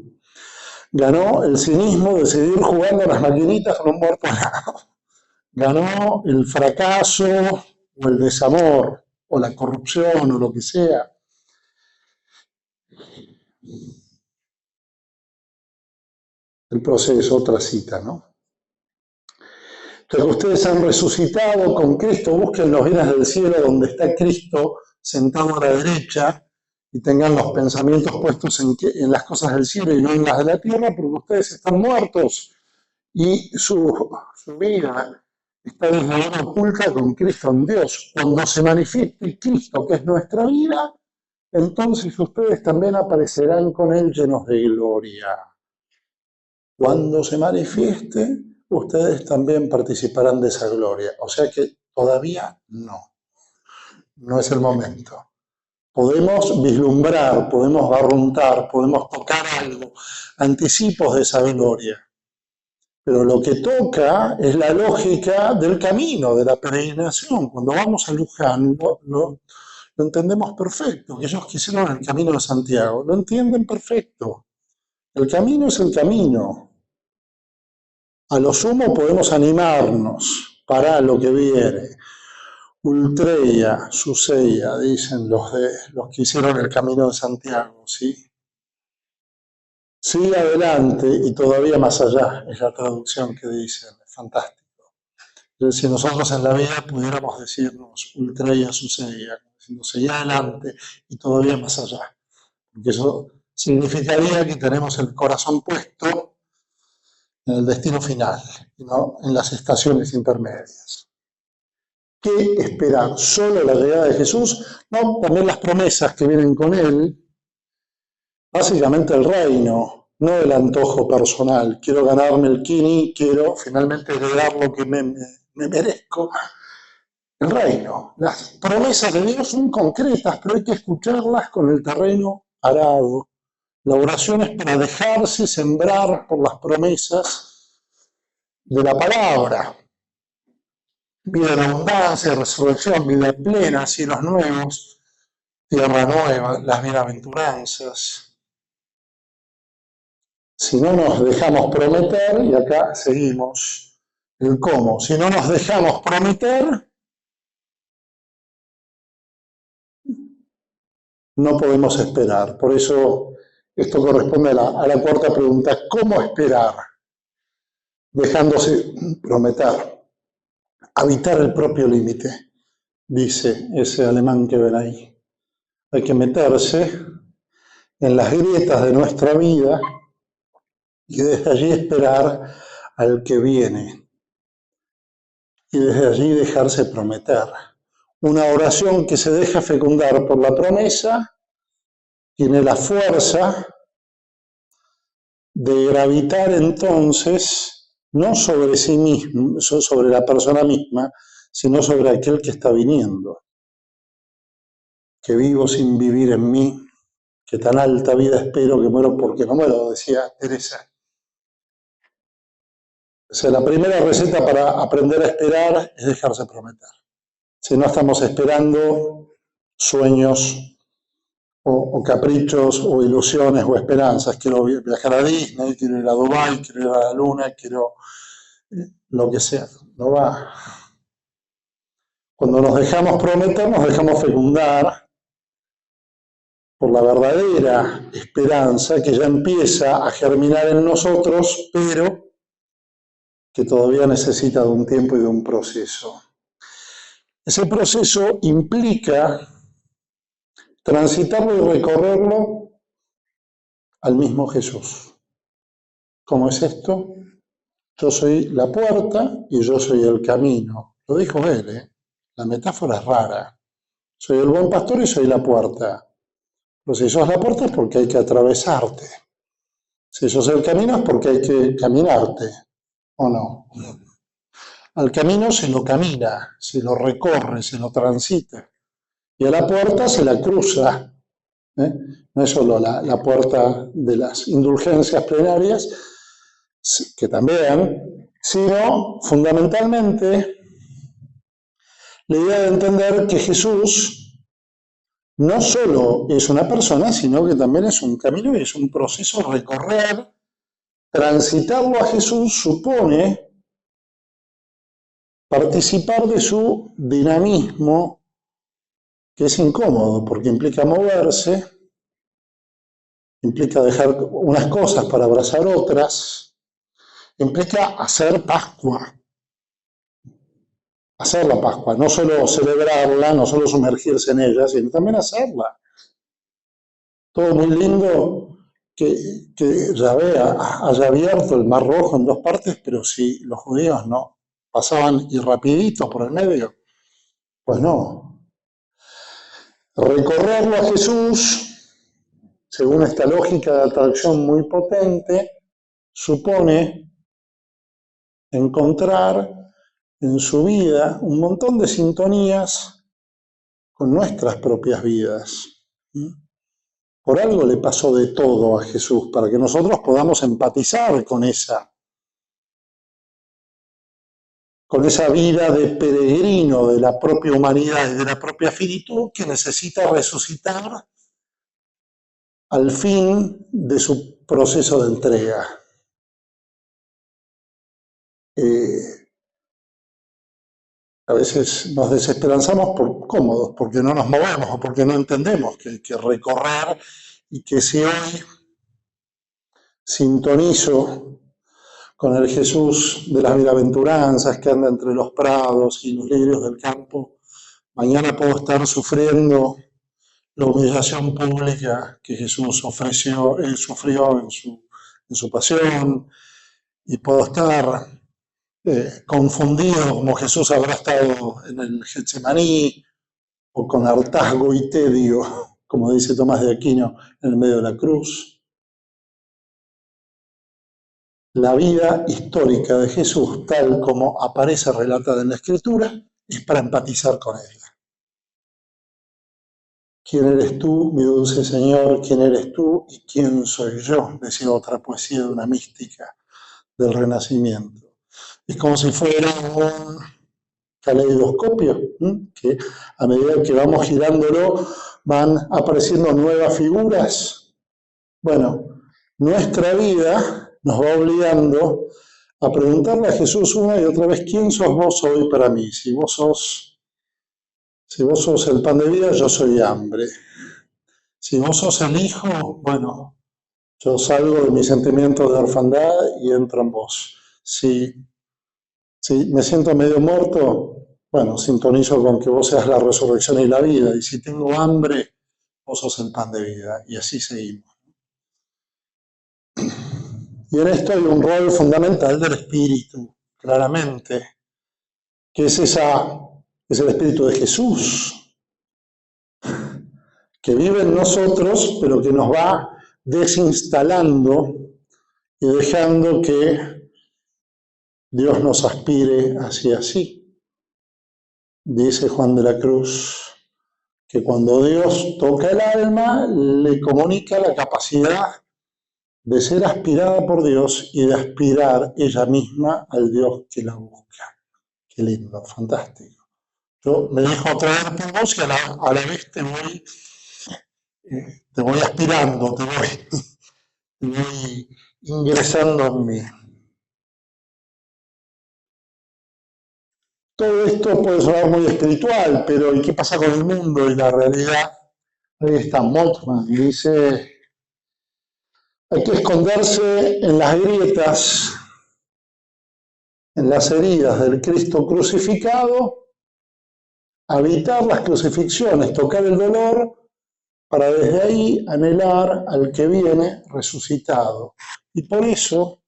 Ganó el cinismo de seguir jugando a las maquinitas con un muerto al lado. Ganó el fracaso o el desamor o la corrupción o lo que sea. El proceso, otra cita, ¿no? Que ustedes han resucitado con Cristo, busquen los bienes del cielo donde está Cristo sentado a la derecha y tengan los pensamientos puestos en las cosas del cielo y no en las de la tierra, porque ustedes están muertos y su vida está desde ahora oculta con Cristo en Dios. Cuando se manifieste Cristo, que es nuestra vida, entonces ustedes también aparecerán con Él llenos de gloria. Cuando se manifieste, ustedes también participarán de esa gloria. O sea que todavía no es el momento. Podemos vislumbrar, podemos barruntar, podemos tocar algo, anticipos de esa gloria. Pero lo que toca es la lógica del camino, de la peregrinación. Cuando vamos a Luján, lo entendemos perfecto, que ellos quisieron el camino de Santiago, lo entienden perfecto. El camino es el camino. A lo sumo podemos animarnos para lo que viene. Ultreia, Suseia, dicen los que hicieron el camino de Santiago, ¿sí? Sigue adelante y todavía más allá, es la traducción que dicen, es fantástico. Si nosotros en la vida pudiéramos decirnos Ultreia, Suseia, diciendo sigue adelante y todavía más allá, porque eso significaría que tenemos el corazón puesto en el destino final, y no en las estaciones intermedias. ¿Qué esperar? ¿Solo la llegada de Jesús? No, también las promesas que vienen con él. Básicamente el reino, no el antojo personal. Quiero ganarme el kini, quiero finalmente heredar lo que me merezco. El reino. Las promesas de Dios son concretas, pero hay que escucharlas con el terreno arado. La oración es para dejarse sembrar por las promesas de la palabra. Vida en abundancia, resurrección, vida plena, cielos nuevos, tierra nueva, las bienaventuranzas. Si no nos dejamos prometer, y acá seguimos el cómo, si no nos dejamos prometer, no podemos esperar. Por eso esto corresponde a la cuarta pregunta, ¿cómo esperar? Dejándose prometer. Habitar el propio límite, dice ese alemán que ven ahí. Hay que meterse en las grietas de nuestra vida y desde allí esperar al que viene. Y desde allí dejarse prometer. Una oración que se deja fecundar por la promesa tiene la fuerza de gravitar entonces no sobre sí mismo, sobre la persona misma, sino sobre aquel que está viniendo. Que vivo sin vivir en mí, que tan alta vida espero que muero porque no muero, decía Teresa. O sea, la primera receta para aprender a esperar es dejarse prometer. Si no estamos esperando sueños o caprichos o ilusiones o esperanzas, quiero viajar a Disney, quiero ir a Dubái, quiero ir a la Luna, quiero lo que sea, no va. Cuando nos dejamos prometer, nos dejamos fecundar por la verdadera esperanza que ya empieza a germinar en nosotros, pero que todavía necesita de un tiempo y de un proceso. Ese proceso implica transitarlo y recorrerlo al mismo Jesús. ¿Cómo es esto? Yo soy la puerta y yo soy el camino. Lo dijo él, ¿eh? La metáfora es rara. Soy el buen pastor y soy la puerta. Pero si sos la puerta es porque hay que atravesarte. Si sos el camino es porque hay que caminarte, ¿o no? Al camino se lo camina, se lo recorre, se lo transita. Y a la puerta se la cruza. No es solo la puerta de las indulgencias plenarias, que también, sino fundamentalmente la idea de entender que Jesús no solo es una persona, sino que también es un camino y es un proceso a recorrer. Transitarlo a Jesús supone participar de su dinamismo, que es incómodo porque implica moverse, implica dejar unas cosas para abrazar otras, implica hacer Pascua. Hacer la Pascua, no solo celebrarla, no solo sumergirse en ella, sino también hacerla. Todo muy lindo que Yahvé haya abierto el Mar Rojo en dos partes, pero si los judíos no pasaban y rapidito por el medio, pues no. Recorrerlo a Jesús, según esta lógica de atracción muy potente, supone encontrar en su vida un montón de sintonías con nuestras propias vidas. Por algo le pasó de todo a Jesús, para que nosotros podamos empatizar con esa con esa vida de peregrino de la propia humanidad y de la propia finitud que necesita resucitar al fin de su proceso de entrega. A veces nos desesperanzamos por cómodos, porque no nos movemos o porque no entendemos que hay que recorrer, y que si hoy sintonizo con el Jesús de las bienaventuranzas que anda entre los prados y los lirios del campo, mañana puedo estar sufriendo la humillación pública que Jesús sufrió en su pasión, y puedo estar confundido como Jesús habrá estado en el Getsemaní, o con hartazgo y tedio, como dice Tomás de Aquino, en el medio de la cruz. La vida histórica de Jesús, tal como aparece relatada en la Escritura, es para empatizar con ella. ¿Quién eres tú, mi dulce Señor? ¿Quién eres tú y quién soy yo? Decía otra poesía de una mística del Renacimiento. Es como si fuera un caleidoscopio, que a medida que vamos girándolo van apareciendo nuevas figuras. Bueno, nuestra vida nos va obligando a preguntarle a Jesús una y otra vez: ¿quién sos vos hoy para mí? Si vos sos el pan de vida, yo soy hambre. Si vos sos el Hijo, bueno, yo salgo de mi sentimiento de orfandad y entro en vos. Si me siento medio muerto, bueno, sintonizo con que vos seas la resurrección y la vida. Y si tengo hambre, vos sos el pan de vida. Y así seguimos. Y en esto hay un rol fundamental del Espíritu, claramente, que es el Espíritu de Jesús, que vive en nosotros, pero que nos va desinstalando y dejando que Dios nos aspire hacia sí. Dice Juan de la Cruz que cuando Dios toca el alma, le comunica la capacidad de ser aspirada por Dios y de aspirar ella misma al Dios que la busca. Qué lindo, fantástico. Yo me dejo atraer por vos y a la vez te voy aspirando, te voy ingresando en mí. Todo esto puede sonar muy espiritual, pero ¿y qué pasa con el mundo y la realidad? Ahí está Moltmann, dice: hay que esconderse en las grietas, en las heridas del Cristo crucificado, habitar las crucifixiones, tocar el dolor, para desde ahí anhelar al que viene resucitado. Y por eso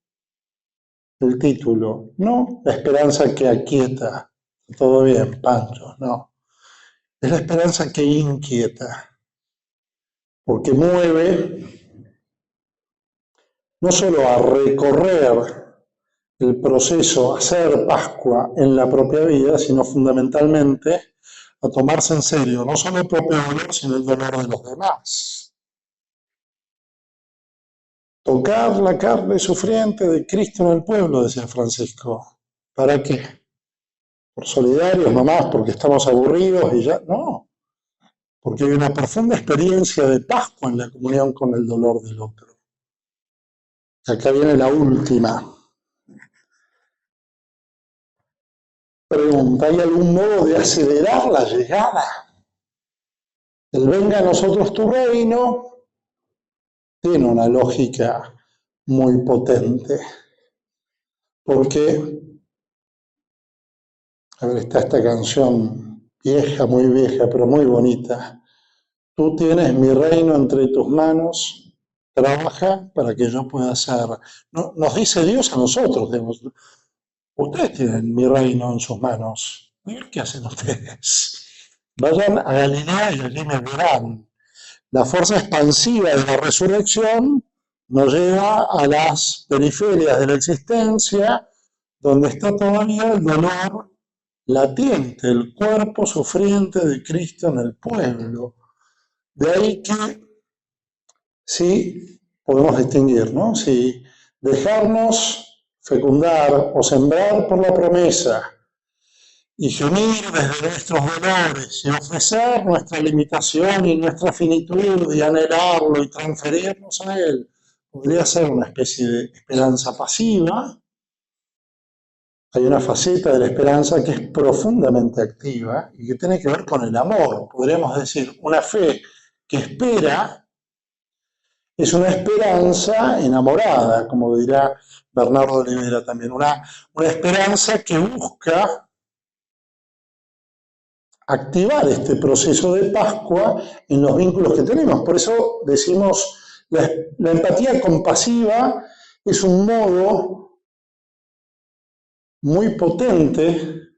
el título, no la esperanza que aquieta, todo bien, Pancho, no. Es la esperanza que inquieta, porque mueve no solo a recorrer el proceso, a hacer Pascua en la propia vida, sino fundamentalmente a tomarse en serio no solo el propio dolor, sino el dolor de los demás. Tocar la carne sufriente de Cristo en el pueblo, decía Francisco. ¿Para qué? ¿Por solidarios nomás? ¿Porque estamos aburridos y ya? No. Porque hay una profunda experiencia de Pascua en la comunión con el dolor del otro. Y acá viene la última pregunta: ¿hay algún modo de acelerar la llegada? El venga a nosotros tu reino tiene una lógica muy potente, porque, a ver, está esta canción vieja, muy vieja, pero muy bonita: tú tienes mi reino entre tus manos, trabaja para que yo pueda ser. No, nos dice Dios a nosotros, ustedes tienen mi reino en sus manos. ¿Qué hacen ustedes? Vayan a Galilea y allí me verán. La fuerza expansiva de la resurrección nos lleva a las periferias de la existencia, donde está todavía el dolor latente, el cuerpo sufriente de Cristo en el pueblo. De ahí que sí podemos distinguir, ¿no? Si dejarnos fecundar o sembrar por la promesa y gemir desde nuestros dolores y ofrecer nuestra limitación y nuestra finitud y anhelarlo y transferirnos a él, podría ser una especie de esperanza pasiva. Hay una faceta de la esperanza que es profundamente activa y que tiene que ver con el amor. Podríamos decir, una fe que espera es una esperanza enamorada, como dirá Bernardo Olivera también, una esperanza que busca activar este proceso de Pascua en los vínculos que tenemos. Por eso decimos, la empatía compasiva es un modo muy potente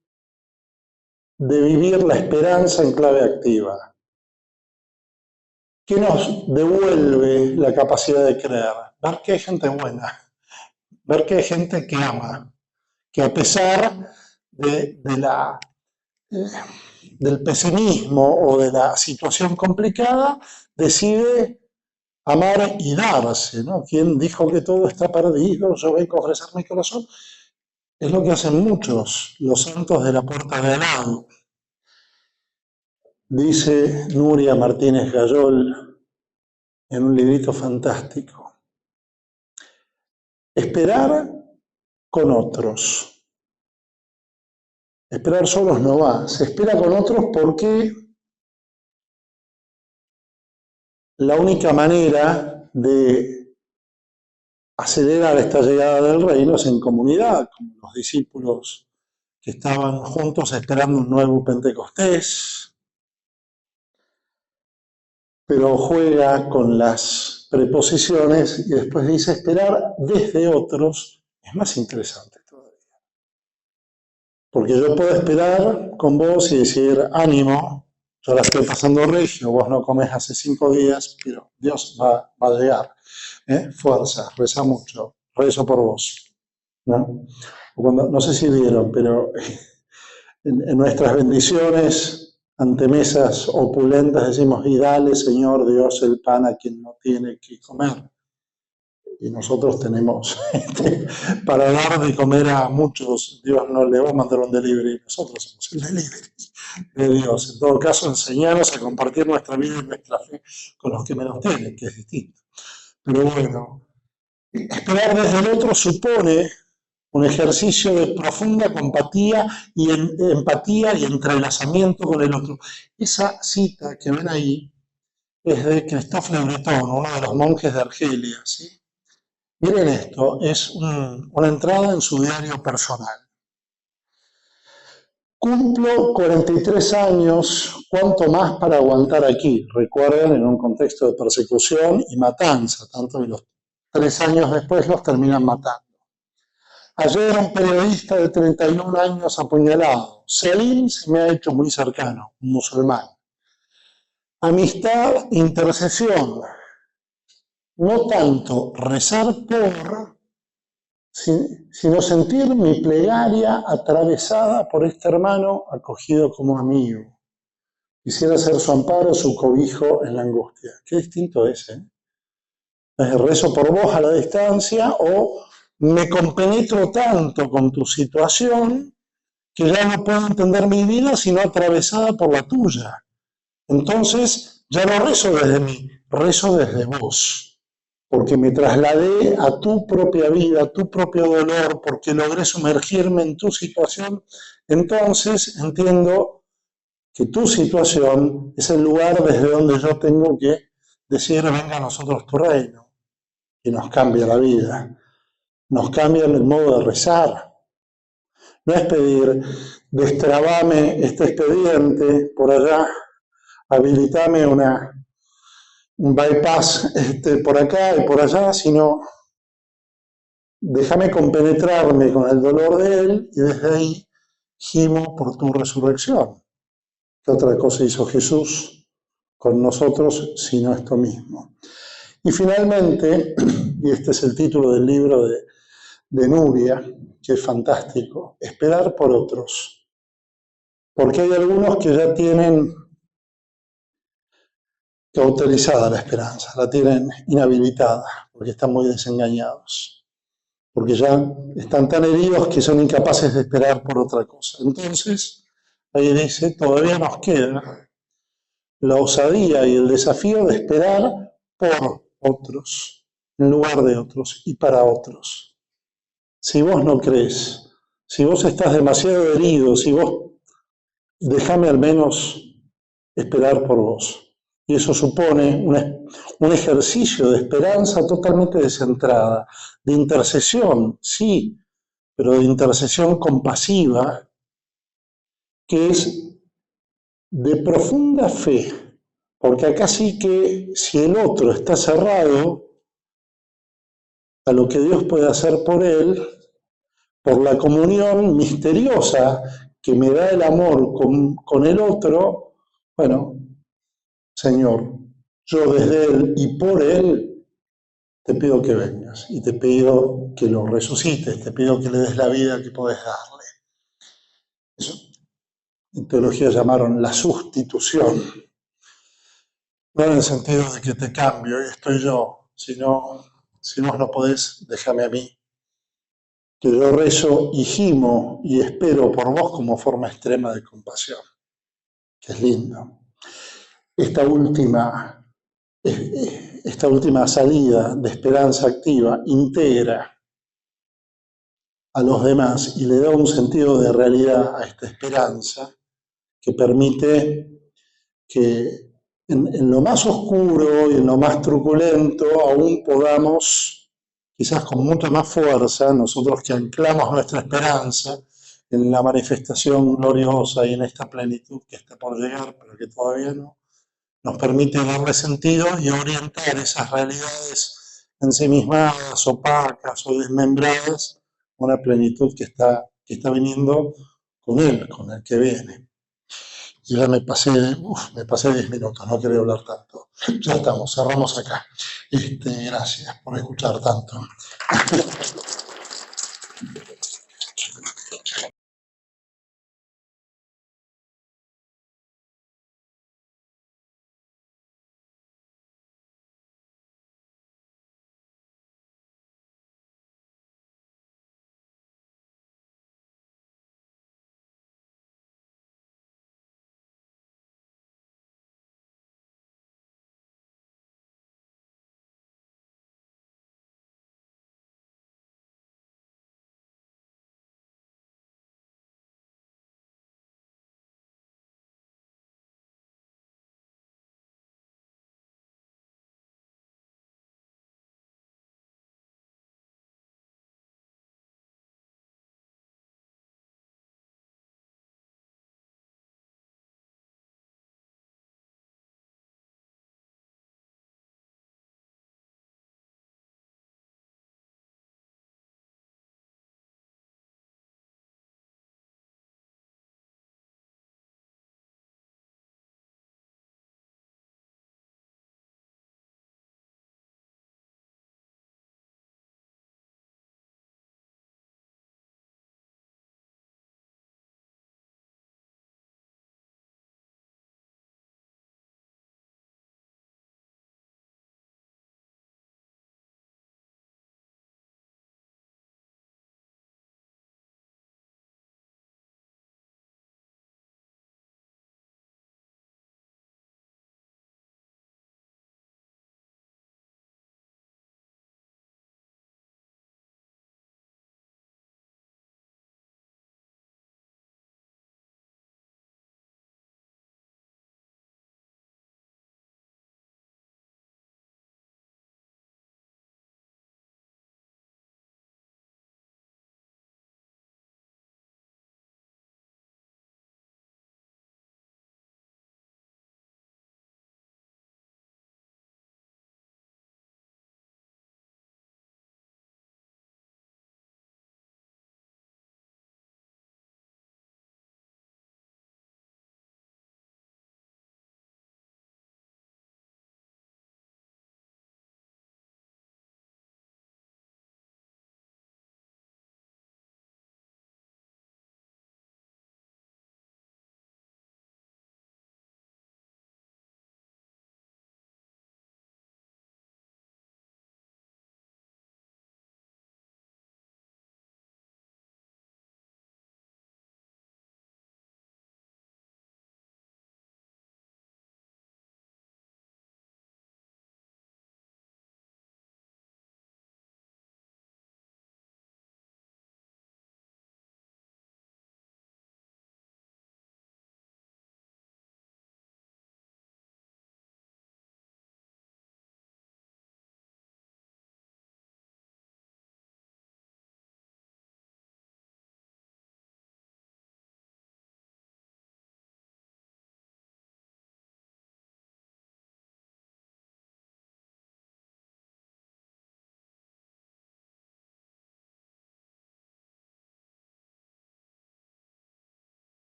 de vivir la esperanza en clave activa. ¿Qué nos devuelve la capacidad de creer? Ver que hay gente buena, ver que hay gente que ama, que a pesar del pesimismo o de la situación complicada, decide amar y darse, ¿no? ¿Quién dijo que todo está perdido? Yo vengo a ofrecer mi corazón. Es lo que hacen muchos, los santos de la puerta de al lado. Dice Nuria Martínez Gayol en un librito fantástico: esperar con otros. Esperar solos no va, se espera con otros porque la única manera de acelerar esta llegada del reino es en comunidad, como los discípulos que estaban juntos esperando un nuevo Pentecostés, pero juega con las preposiciones y después dice esperar desde otros es más interesante todavía. Porque yo puedo esperar con vos y decir, ánimo, yo la estoy pasando regio, vos no comes hace 5 días, pero Dios va a llegar. Fuerza, reza mucho, rezo por vos. ¿No? No sé si vieron, pero en nuestras bendiciones ante mesas opulentas decimos, y dale, Señor Dios, el pan a quien no tiene que comer. Y nosotros tenemos, para dar de comer a muchos, Dios no le va a mandar un delivery, nosotros somos el delivery de Dios. En todo caso, enseñarnos a compartir nuestra vida y nuestra fe con los que menos tienen, que es distinto. Pero bueno, esperar desde el otro supone un ejercicio de profunda empatía y entrelazamiento con el otro. Esa cita que ven ahí es de Christophe Le Breton, uno de los monjes de Argelia, ¿sí? Miren esto, es una entrada en su diario personal. Cumplo 43 años, ¿cuánto más para aguantar aquí? Recuerden, en un contexto de persecución y matanza, tanto que los 3 años después los terminan matando. Ayer un periodista de 31 años apuñalado. Selim se me ha hecho muy cercano, un musulmán. Amistad, intercesión. No tanto rezar por, sino sentir mi plegaria atravesada por este hermano acogido como amigo. Quisiera ser su amparo, su cobijo en la angustia. Qué distinto es, ¿eh? Rezo por vos a la distancia o me compenetro tanto con tu situación que ya no puedo entender mi vida sino atravesada por la tuya. Entonces ya no rezo desde mí, rezo desde vos. Porque me trasladé a tu propia vida, a tu propio dolor, porque logré sumergirme en tu situación, entonces entiendo que tu situación es el lugar desde donde yo tengo que decir, venga a nosotros tu reino, y nos cambia la vida, nos cambia el modo de rezar. No es pedir, destrabame este expediente por allá, habilitame un bypass por acá y por allá, sino déjame compenetrarme con el dolor de él y desde ahí gimo por tu resurrección. ¿Qué otra cosa hizo Jesús con nosotros sino esto mismo? Y finalmente, y este es el título del libro de Nuria, que es fantástico, esperar por otros. Porque hay algunos que ya tienen cauterizada la esperanza, la tienen inhabilitada, porque están muy desengañados, porque ya están tan heridos que son incapaces de esperar por otra cosa. Entonces, ahí dice, todavía nos queda la osadía y el desafío de esperar por otros, en lugar de otros y para otros. Si vos no crees, si vos estás demasiado herido, si vos, déjame al menos esperar por vos. Y eso supone un ejercicio de esperanza totalmente descentrada, de intercesión, sí, pero de intercesión compasiva, que es de profunda fe, porque acá sí que si el otro está cerrado a lo que Dios puede hacer por él, por la comunión misteriosa que me da el amor con el otro, bueno, Señor, yo desde Él y por Él te pido que vengas y te pido que lo resucites, te pido que le des la vida que podés darle. Eso en teología llamaron la sustitución. No en el sentido de que te cambio y estoy yo, sino si vos no podés, déjame a mí. Que yo rezo y gimo y espero por vos como forma extrema de compasión, que es lindo. Esta última salida de esperanza activa integra a los demás y le da un sentido de realidad a esta esperanza que permite que en lo más oscuro y en lo más truculento aún podamos, quizás con mucha más fuerza, nosotros que anclamos nuestra esperanza en la manifestación gloriosa y en esta plenitud que está por llegar, pero que todavía no, nos permite darle sentido y orientar esas realidades ensimismadas, opacas o desmembradas, una plenitud que está viniendo con Él, con el que viene. Y ya me pasé 10 minutos, no quería hablar tanto. Ya estamos, cerramos acá. Gracias por escuchar tanto.